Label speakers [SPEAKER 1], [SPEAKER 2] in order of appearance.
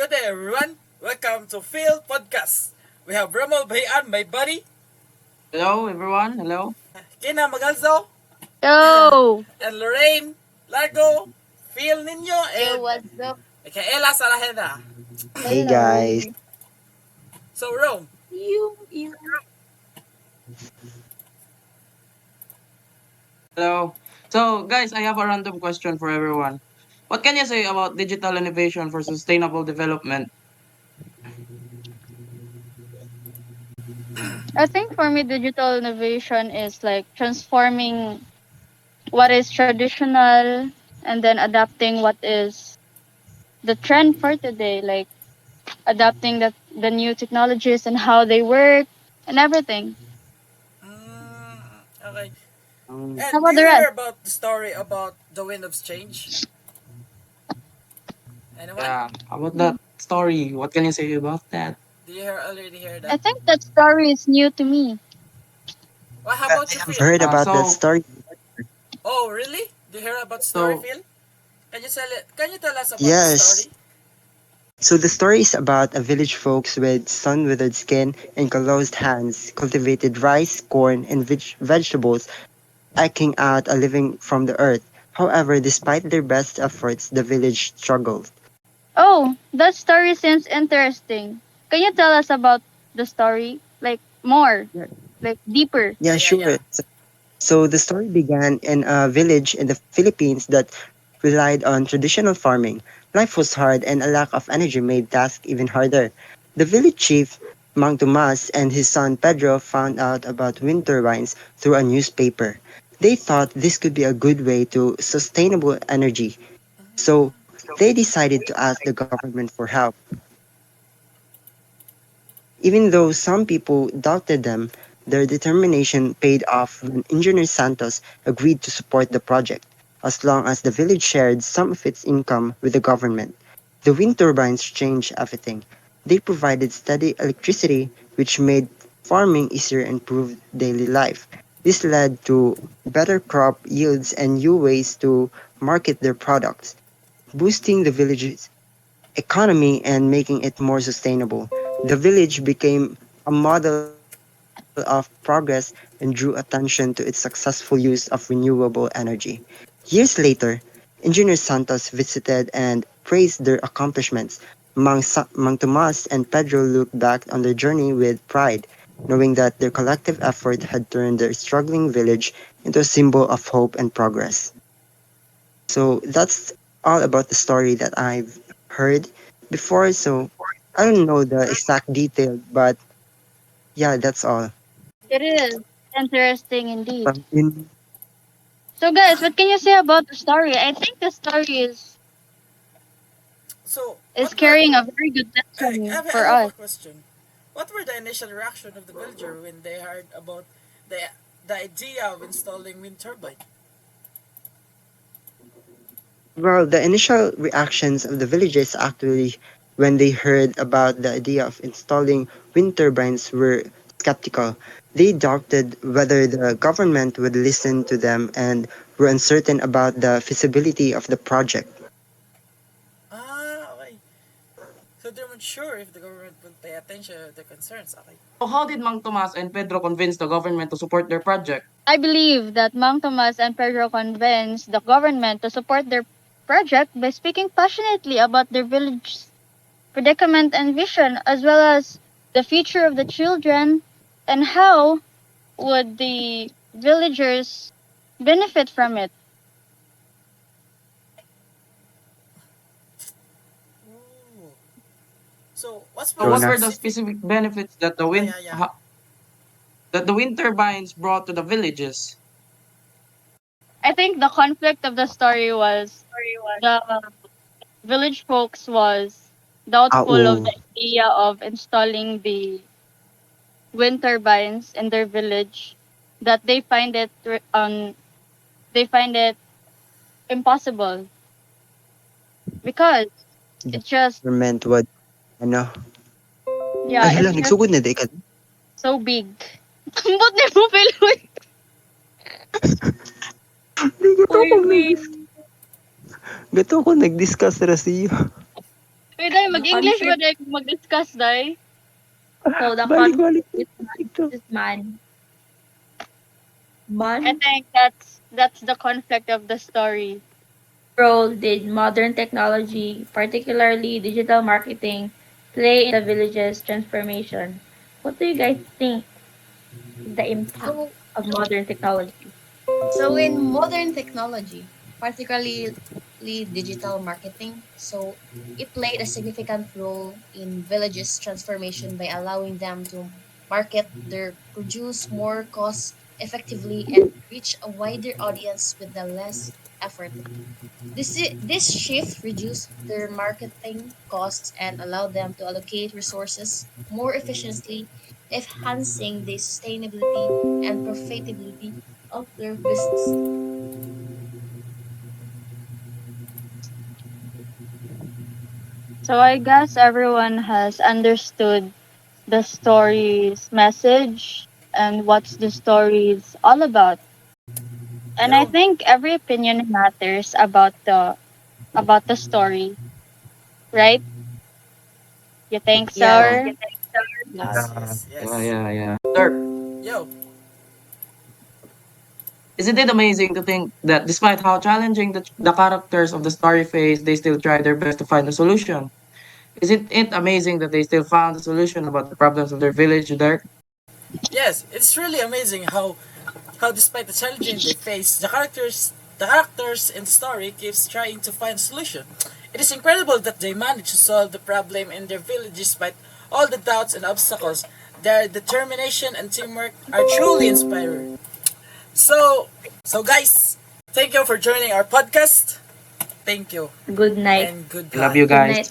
[SPEAKER 1] Good day, everyone. Welcome to Phil Podcast. We have Ramel Bayan, my buddy,
[SPEAKER 2] Hello, everyone. Hello.
[SPEAKER 1] Kina Magalzo,
[SPEAKER 3] Yo!
[SPEAKER 1] and Lorraine Largo, Phil Nino,
[SPEAKER 3] Yo,
[SPEAKER 1] and
[SPEAKER 3] what's up?
[SPEAKER 1] Micaela Sarajeda.
[SPEAKER 4] Hey guys.
[SPEAKER 3] Hello.
[SPEAKER 1] So, Rome,
[SPEAKER 3] You.
[SPEAKER 2] Hello. So, guys, I have a random question for everyone. What can you say about digital innovation for sustainable development?
[SPEAKER 3] I think for me, digital innovation is like transforming what is traditional and then adapting what is the trend for today, like adapting the new technologies and how they work and everything.
[SPEAKER 1] okay.
[SPEAKER 2] Um,
[SPEAKER 3] How
[SPEAKER 1] And do
[SPEAKER 3] about
[SPEAKER 1] you
[SPEAKER 3] the rest?
[SPEAKER 1] hear about the story about the wind of change? Anyone?
[SPEAKER 2] yeah. How about that story? What can you say about that?
[SPEAKER 1] Do you already hear
[SPEAKER 3] I
[SPEAKER 1] that?
[SPEAKER 3] think that story is new to me.
[SPEAKER 1] Well, how
[SPEAKER 4] Yeah,
[SPEAKER 1] about
[SPEAKER 4] I
[SPEAKER 1] you,
[SPEAKER 4] have
[SPEAKER 1] Phil?
[SPEAKER 4] heard about that
[SPEAKER 2] So,
[SPEAKER 4] story.
[SPEAKER 1] Oh, really? Do you hear about story,
[SPEAKER 2] so,
[SPEAKER 1] Phil? Can you tell us about the
[SPEAKER 4] Yes.
[SPEAKER 1] story?
[SPEAKER 4] So the story is about a village folks with sun-withered skin and calloused hands cultivated rice, corn, and vegetables, eking out a living from the earth. However, despite their best efforts, the village struggled.
[SPEAKER 3] Oh, that story seems interesting. Can you tell us about the story? Like more,
[SPEAKER 4] Yeah,
[SPEAKER 3] like deeper.
[SPEAKER 4] yeah,
[SPEAKER 1] Yeah.
[SPEAKER 4] sure. So the story began in a village in the Philippines that relied on traditional farming. Life was hard and a lack of energy made tasks even harder. The village chief, Mang Tomas, and his son Pedro found out about wind turbines through a newspaper. They thought this could be a good way to sustainable energy. So they decided to ask the government for help. Even though some people doubted them, their determination paid off when Engineer Santos agreed to support the project, as long as the village shared some of its income with the government. The wind turbines changed everything. They provided steady electricity, which made farming easier and improved daily life. This led to better crop yields and new ways to market their products, boosting the village's economy and making it more sustainable. The village became a model of progress and drew attention to its successful use of renewable energy. Years later, Engineer Santos visited and praised their accomplishments. Mang Tomas and Pedro looked back on their journey with pride, knowing that their collective effort had turned their struggling village into a symbol of hope and progress. So that's all about the story that I've heard before. So I don't know the exact detail, but yeah, that's all.
[SPEAKER 3] It is interesting indeed.
[SPEAKER 4] In
[SPEAKER 3] So, guys, what can you say about the story? I think the story
[SPEAKER 1] So,
[SPEAKER 3] is carrying a very good lesson
[SPEAKER 1] I
[SPEAKER 3] for
[SPEAKER 1] have a
[SPEAKER 3] us.
[SPEAKER 1] question. What were the initial reaction of the villager when they heard about the the idea of installing wind turbine?
[SPEAKER 4] well, the initial reactions of the villagers actually, when they heard about the idea of installing wind turbines, were skeptical. They doubted whether the government would listen to them and were uncertain about the feasibility of the project.
[SPEAKER 1] Okay. So they weren't sure if the government would pay attention to the concerns. Okay.
[SPEAKER 2] so how did Mang Tomas and Pedro convince the government to support their project?
[SPEAKER 3] I believe that Mang Tomas and Pedro convinced the government to support their project by speaking passionately about their village's predicament and vision, as well as the future of the children and how would the villagers benefit from it.
[SPEAKER 1] Ooh. So what's
[SPEAKER 2] So,
[SPEAKER 1] more
[SPEAKER 4] So
[SPEAKER 2] what
[SPEAKER 4] now,
[SPEAKER 2] were the
[SPEAKER 1] specific?
[SPEAKER 2] specific benefits that
[SPEAKER 1] Yeah.
[SPEAKER 2] the wind turbines brought to the villages?
[SPEAKER 3] I think the conflict of the story was the village folks was doubtful of
[SPEAKER 4] oo.
[SPEAKER 3] the idea of installing the wind turbines in their village, that they find it impossible because
[SPEAKER 4] The
[SPEAKER 3] it's just
[SPEAKER 4] government would, ano, ay
[SPEAKER 3] yeah,
[SPEAKER 4] hala,
[SPEAKER 3] it's just
[SPEAKER 4] nagsugod na di ka.
[SPEAKER 3] so big. Ambot ni mo Piloy.
[SPEAKER 4] Di gato
[SPEAKER 3] Uy,
[SPEAKER 4] ko
[SPEAKER 3] wait.
[SPEAKER 4] gato ko nag-discuss ra siya.
[SPEAKER 3] Uy, Day, mag-English ba,
[SPEAKER 5] conflict.
[SPEAKER 3] Day, mag-discuss, Day?
[SPEAKER 5] So the
[SPEAKER 4] Balik-balik
[SPEAKER 5] conflict
[SPEAKER 4] ito.
[SPEAKER 5] is man.
[SPEAKER 3] I
[SPEAKER 5] Man
[SPEAKER 3] think that's the conflict of the story.
[SPEAKER 5] role did modern technology, particularly digital marketing, play in the village's transformation? What do you guys think is the impact
[SPEAKER 6] So,
[SPEAKER 5] of modern technology?
[SPEAKER 6] so in modern technology, particularly digital marketing, so it played a significant role in villages' transformation by allowing them to market their produce more cost effectively and reach a wider audience with the less effort. This shift reduced their marketing costs and allowed them to allocate resources more efficiently, enhancing the sustainability and profitability of their business.
[SPEAKER 3] So I guess everyone has understood the story's message and what's the story's all about. And I
[SPEAKER 1] Yo,
[SPEAKER 3] think every opinion matters about the story, right? You think
[SPEAKER 5] Yeah.
[SPEAKER 3] so?
[SPEAKER 1] yes,
[SPEAKER 5] Yes.
[SPEAKER 1] yes,
[SPEAKER 2] Yeah,
[SPEAKER 1] yes.
[SPEAKER 2] yeah, yeah. Sir,
[SPEAKER 1] Yo,
[SPEAKER 2] isn't it amazing to think that despite how challenging the characters of the story face, they still try their best to find a solution? Isn't it amazing that they still found a solution about the problems of their village, Dirk?
[SPEAKER 1] yes, it's really amazing how despite the challenges they face, the characters in the story keeps trying to find a solution. It is incredible that they manage to solve the problem in their village despite all the doubts and obstacles. Their determination and teamwork are truly inspiring. So guys, thank you for joining our podcast. Thank you
[SPEAKER 5] Good night.
[SPEAKER 1] and
[SPEAKER 2] I love
[SPEAKER 1] goodbye.
[SPEAKER 2] you
[SPEAKER 5] Good
[SPEAKER 2] guys.
[SPEAKER 5] night,